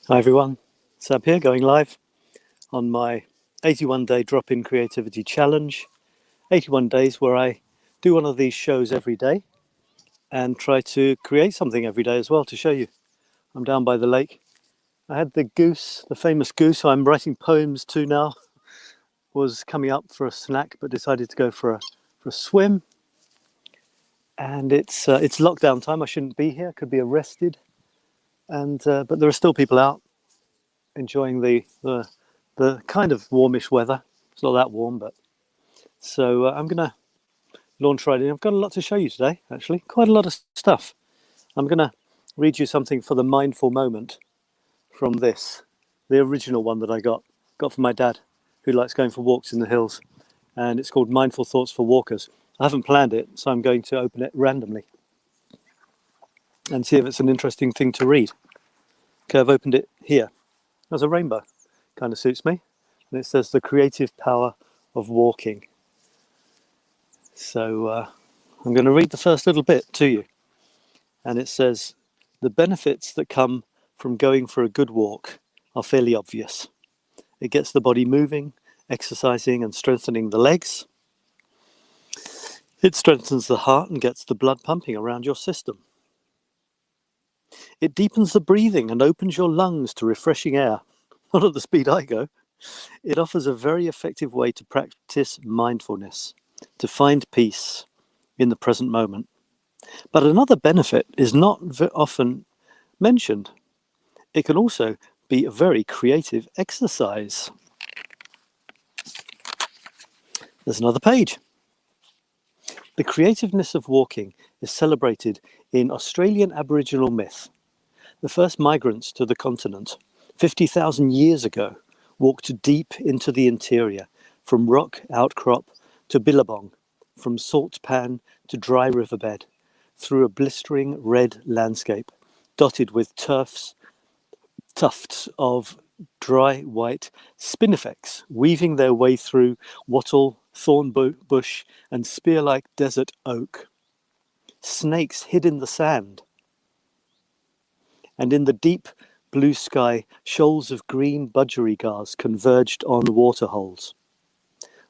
Hi everyone, Sab here, going live on my 81-day drop-in creativity challenge. 81 days where I do one of these shows every day and try to create something every day as well to show you. I'm down by the lake. I had the goose, the famous goose I'm writing poems to now, was coming up for a snack but decided to go for a swim. And it's lockdown time. I shouldn't be here, could be arrested. And but there are still people out enjoying the kind of warmish weather. It's not that warm, but so I'm gonna launch right in. I've got a lot to show you today, actually, quite a lot of stuff. I'm gonna read you something for the mindful moment from this, the original one that I got from my dad, who likes going for walks in the hills, and it's called Mindful Thoughts for Walkers. I haven't planned it, so I'm going to open it randomly and see if it's an interesting thing to read. Okay, I've opened it here. There's a rainbow, kind of suits me, and it says the creative power of walking. So I'm going to read the first little bit to you, and it says the benefits that come from going for a good walk are fairly obvious. It gets the body moving, exercising and strengthening the legs. It strengthens the heart and gets the blood pumping around your system. It deepens the breathing and opens your lungs to refreshing air. Not at the speed I go. It offers a very effective way to practice mindfulness, to find peace in the present moment. But another benefit is not often mentioned. It can also be a very creative exercise. There's another page. The creativeness of walking is celebrated in Australian Aboriginal myth. The first migrants to the continent, 50,000 years ago, walked deep into the interior, from rock outcrop to billabong, from salt pan to dry riverbed, through a blistering red landscape, dotted with tufts of dry white spinifex, weaving their way through wattle, thorn bush, and spear-like desert oak. Snakes hid in the sand, and in the deep blue sky, shoals of green budgerigars converged on waterholes.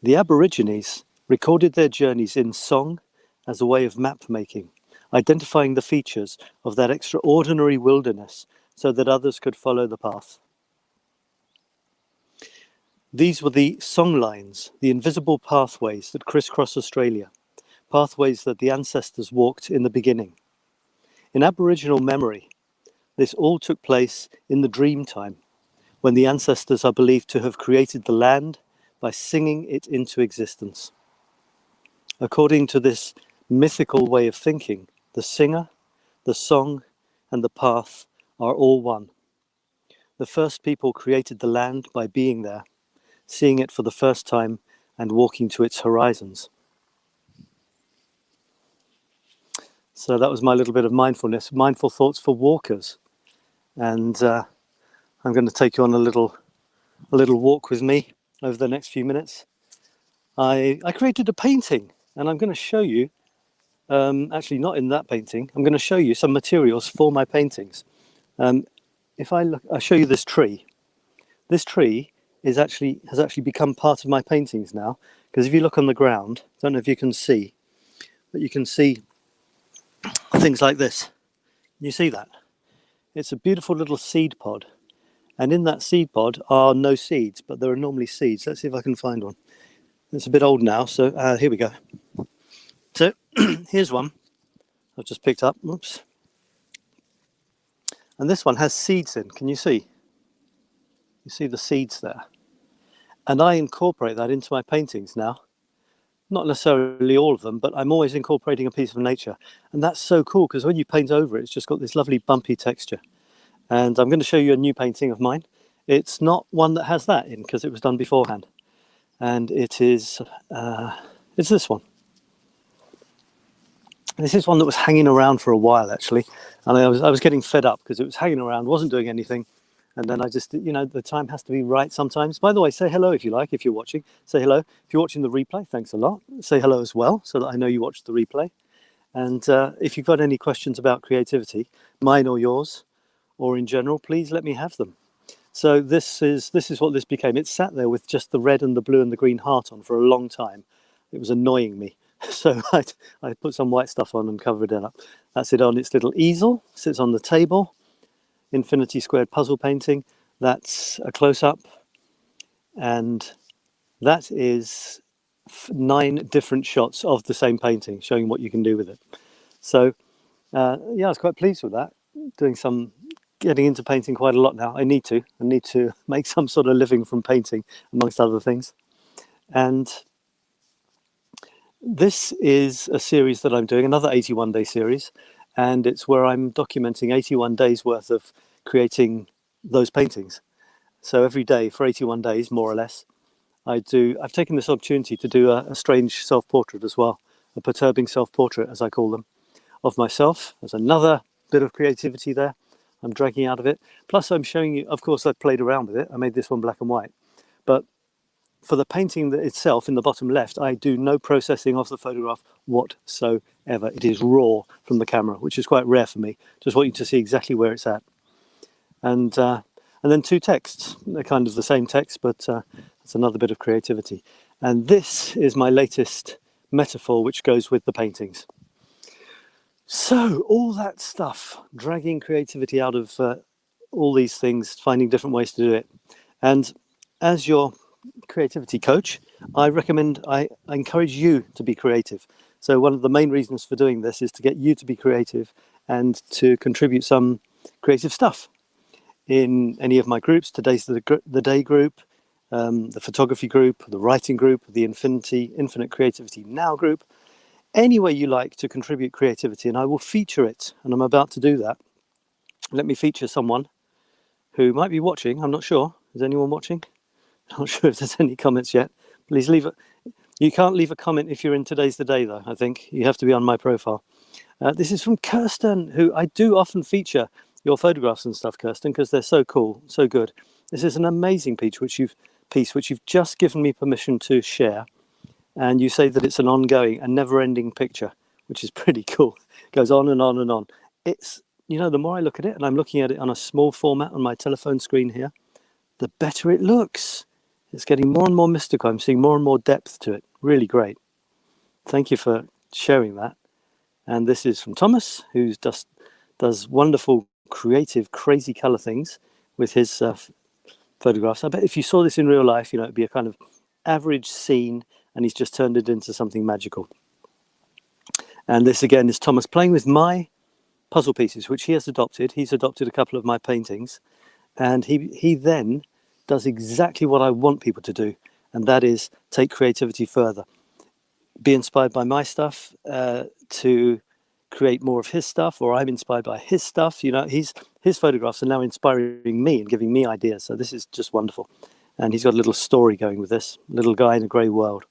The Aborigines recorded their journeys in song as a way of map-making, identifying the features of that extraordinary wilderness so that others could follow the path. These were the song lines, the invisible pathways that crisscross Australia, pathways that the ancestors walked in the beginning. In Aboriginal memory, this all took place in the dream time, when the ancestors are believed to have created the land by singing it into existence. According to this mythical way of thinking, the singer, the song, and the path are all one. The first people created the land by being there, seeing it for the first time and walking to its horizons. So that was my little bit of mindfulness, mindful thoughts for walkers. And I'm going to take you on a little walk with me over the next few minutes. I created a painting, and I'm going to show you, actually not in that painting, I'm going to show you some materials for my paintings. If I look, I'll show you this tree. This tree has actually become part of my paintings now, because if you look on the ground, I don't know if you can see, but you can see things like this. You see that? It's a beautiful little seed pod, and in that seed pod are no seeds, but there are normally seeds. Let's see if I can find one. It's a bit old now, so here we go. So here's one I've just picked up. Oops. And this one has seeds in. Can you see? You see the seeds there? And I incorporate that into my paintings now. Not necessarily all of them, but I'm always incorporating a piece of nature. And that's so cool, because when you paint over it, it's just got this lovely bumpy texture. And I'm going to show you a new painting of mine. It's not one that has that in, because it was done beforehand. And it is, it's this one. This is one that was hanging around for a while, actually. And I was getting fed up, because it was hanging around, wasn't doing anything. And then I just, the time has to be right sometimes. By the way, say hello if you like, if you're watching. Say hello. If you're watching the replay, thanks a lot. Say hello as well, so that I know you watched the replay. And if you've got any questions about creativity, mine or yours, or in general, please let me have them. So this is what this became. It sat there with just the red and the blue and the green heart on for a long time. It was annoying me. So I put some white stuff on and covered it up. That's it on its little easel, sits on the table. Infinity squared puzzle painting. That's a close-up. And that is 9 different shots of the same painting, showing what you can do with it. So yeah, I was quite pleased with that. Getting into painting quite a lot now. I need to make some sort of living from painting, amongst other things. And this is a series that I'm doing, another 81-day series, and it's where I'm documenting 81 days worth of creating those paintings. So every day for 81 days, more or less, I've taken this opportunity to do a strange self-portrait as well, a perturbing self-portrait, as I call them, of myself. There's another bit of creativity there I'm dragging out of it. Plus I'm showing you, of course, I've played around with it. I made this one black and white. But for the painting itself, in the bottom left, I do no processing of the photograph whatsoever. It is raw from the camera, which is quite rare for me. Just want you to see exactly where it's at. And then 2 texts. They're kind of the same text, but it's another bit of creativity. And this is my latest metaphor, which goes with the paintings. So all that stuff, dragging creativity out of all these things, finding different ways to do it. And as your creativity coach, I encourage you to be creative. So one of the main reasons for doing this is to get you to be creative and to contribute some creative stuff in any of my groups. Today's the day group, the photography group, the writing group, the Infinite Creativity Now group. Any way you like to contribute creativity, and I will feature it, and I'm about to do that. Let me feature someone who might be watching. I'm not sure. Is anyone watching? I'm not sure if there's any comments yet. Please leave it. You can't leave a comment if you're in Today's the Day, though. I think you have to be on my profile. This is from Kirsten, who I do often feature your photographs and stuff, Kirsten, because they're so cool, so good. This is an amazing piece which you've just given me permission to share. And you say that it's an ongoing and never-ending picture, which is pretty cool. It goes on and on and on. It's, the more I look at it, and I'm looking at it on a small format on my telephone screen here, the better it looks. It's getting more and more mystical. I'm seeing more and more depth to it. Really great. Thank you for sharing that. And this is from Thomas, who does wonderful, creative, crazy color things with his photographs. I bet if you saw this in real life, it'd be a kind of average scene, and he's just turned it into something magical. And this again is Thomas playing with my puzzle pieces, which he has adopted. He's adopted a couple of my paintings, and he then does exactly what I want people to do, and that is take creativity further. Be inspired by my stuff to create more of his stuff, or I'm inspired by his stuff. His photographs are now inspiring me and giving me ideas. So this is just wonderful. And he's got a little story going with this, little guy in a grey world.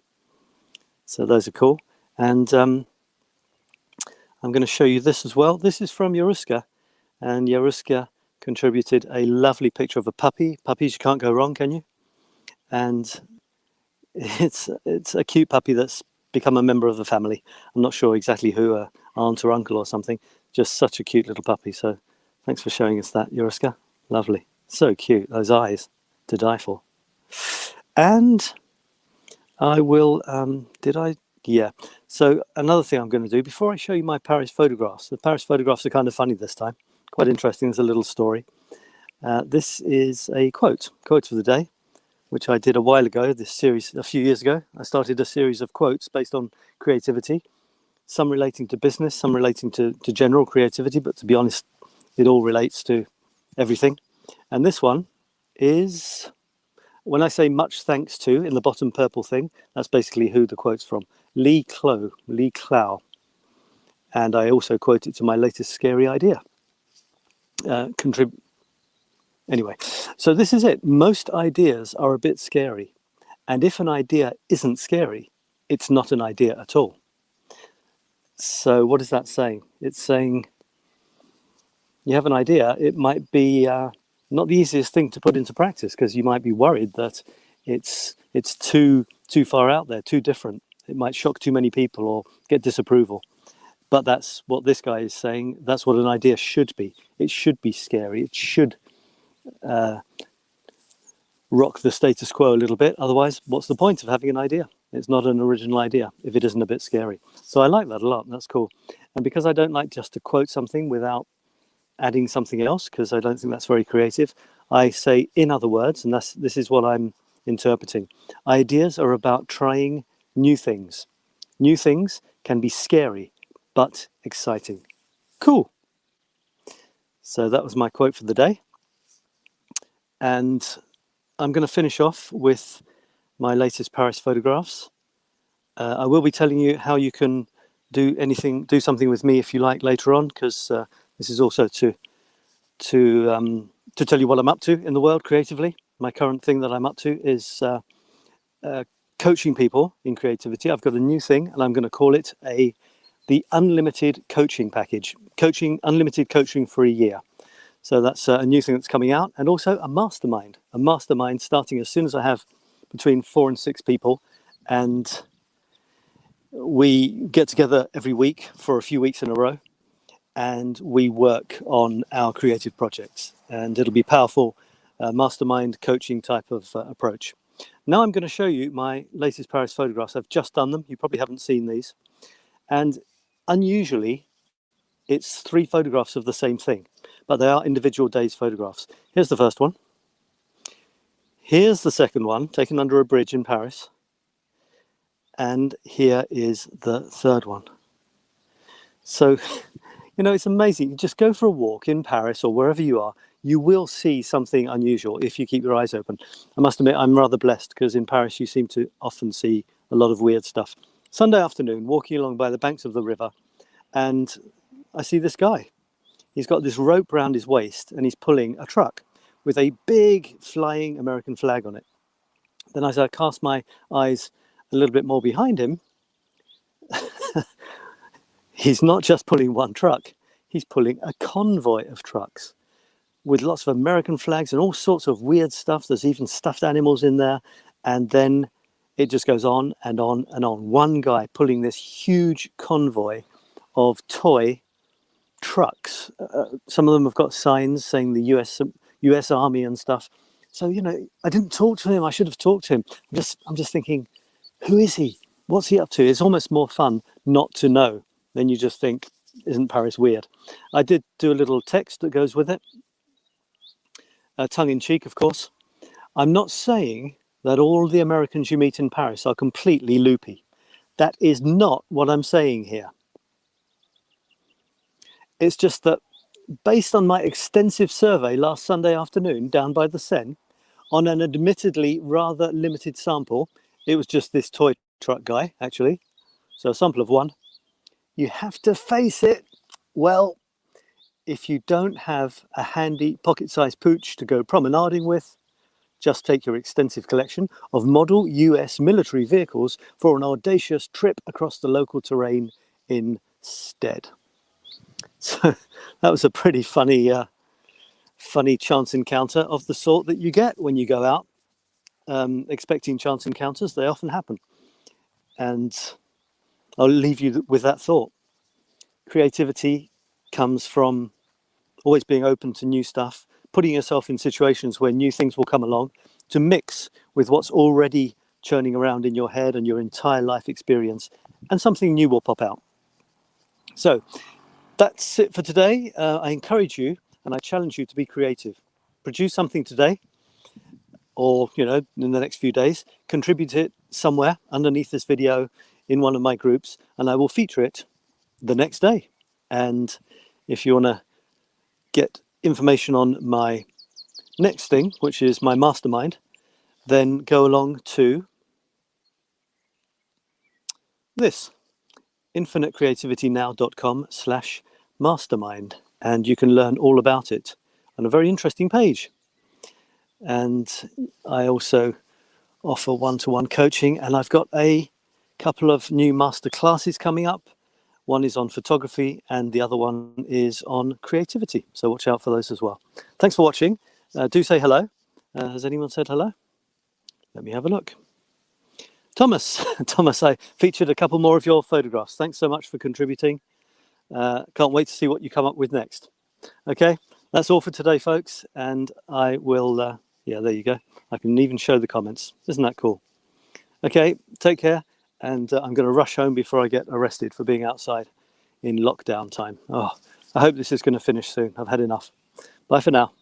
So those are cool. And I'm going to show you this as well. This is from 𝗏𝗏𝗏, and 𝗏𝗏𝗏 contributed a lovely picture of a puppy. Puppies, you can't go wrong, can you? And it's a cute puppy that's become a member of the family. I'm not sure exactly who, aunt or uncle or something. Just such a cute little puppy. So thanks for showing us that, 𝗏𝗏𝗏. Lovely. So cute. Those eyes to die for. And I will, yeah. So another thing I'm going to do, before I show you my Paris photographs, the Paris photographs are kind of funny this time. Quite interesting. There's a little story. This is a quote for the day, which I did a while ago, this series a few years ago. I started a series of quotes based on creativity, some relating to business, some relating to general creativity, but to be honest, it all relates to everything. And this one is, when I say much thanks to, in the bottom purple thing, that's basically who the quote's from, 𝗏𝗏𝗏𝗏𝗏. And I also quote it to my latest scary idea. Anyway, so this is it. Most ideas are a bit scary. And if an idea isn't scary, it's not an idea at all. So what is that saying? It's saying you have an idea, it might be not the easiest thing to put into practice, because you might be worried that it's too far out there, too different. It might shock too many people or get disapproval. But that's what this guy is saying. That's what an idea should be. It should be scary. It should rock the status quo a little bit. Otherwise, what's the point of having an idea? It's not an original idea if it isn't a bit scary. So I like that a lot. That's cool. And because I don't like just to quote something without adding something else, because I don't think that's very creative, I say, in other words, and this is what I'm interpreting. Ideas are about trying new things. New things can be scary, but exciting. Cool. So that was my quote for the day. And I'm going to finish off with my latest Paris photographs. I will be telling you how you can do something with me if you like later on, because this is also to tell you what I'm up to in the world creatively. My current thing that I'm up to is coaching people in creativity. I've got a new thing, and I'm going to call it the Unlimited Coaching Package. Unlimited coaching for a year. So that's a new thing that's coming out, and also a mastermind. A mastermind starting as soon as I have between 4 and 6 people, and we get together every week for a few weeks in a row, and we work on our creative projects. And it'll be powerful mastermind coaching type of approach. Now I'm going to show you my latest Paris photographs. I've just done them. You probably haven't seen these. And unusually, it's 3 photographs of the same thing, but they are individual days photographs. Here's the first one. Here's the second one, taken under a bridge in Paris. And here is the third one. So, you know, it's amazing. You just go for a walk in Paris or wherever you are, you will see something unusual if you keep your eyes open. I must admit, I'm rather blessed because in Paris, you seem to often see a lot of weird stuff. Sunday afternoon, walking along by the banks of the river, and I see this guy. He's got this rope around his waist and he's pulling a truck with a big flying American flag on it. Then as I cast my eyes a little bit more behind him, he's not just pulling one truck, he's pulling a convoy of trucks with lots of American flags and all sorts of weird stuff. There's even stuffed animals in there. And then it just goes on and on and on. One guy pulling this huge convoy of toy trucks. Some of them have got signs saying the US Army and stuff. So, you know, I didn't talk to him. I should have talked to him. I'm just thinking, who is he? What's he up to? It's almost more fun not to know. Then you just think, isn't Paris weird? I did do a little text that goes with it. Tongue in cheek, of course. I'm not saying that all the Americans you meet in Paris are completely loopy. That is not what I'm saying here. It's just that based on my extensive survey last Sunday afternoon down by the Seine, on an admittedly rather limited sample, it was just this toy truck guy, actually. So a sample of one. You have to face it. Well, if you don't have a handy pocket-sized pooch to go promenading with, just take your extensive collection of model US military vehicles for an audacious trip across the local terrain instead. So that was a pretty funny chance encounter of the sort that you get when you go out expecting chance encounters. They often happen. And I'll leave you with that thought. Creativity comes from always being open to new stuff, putting yourself in situations where new things will come along to mix with what's already churning around in your head and your entire life experience, and something new will pop out. So that's it for today. I encourage you and I challenge you to be creative. Produce something today, or, you know, in the next few days, contribute it somewhere underneath this video in one of my groups, and I will feature it the next day. And if you want to get information on my next thing, which is my mastermind, then go along to this, infinitecreativitynow.com/mastermind, and you can learn all about it on a very interesting page. And I also offer one-to-one coaching, and I've got a couple of new master classes coming up. One is on photography and the other one is on creativity. So watch out for those as well. Thanks for watching. Do say hello. Has anyone said hello? Let me have a look. Thomas, I featured a couple more of your photographs. Thanks so much for contributing. Can't wait to see what you come up with next. Okay, that's all for today, folks. And I will, yeah, there you go. I can even show the comments. Isn't that cool? Okay, take care. And I'm going to rush home before I get arrested for being outside in lockdown time. Oh, I hope this is going to finish soon. I've had enough. Bye for now.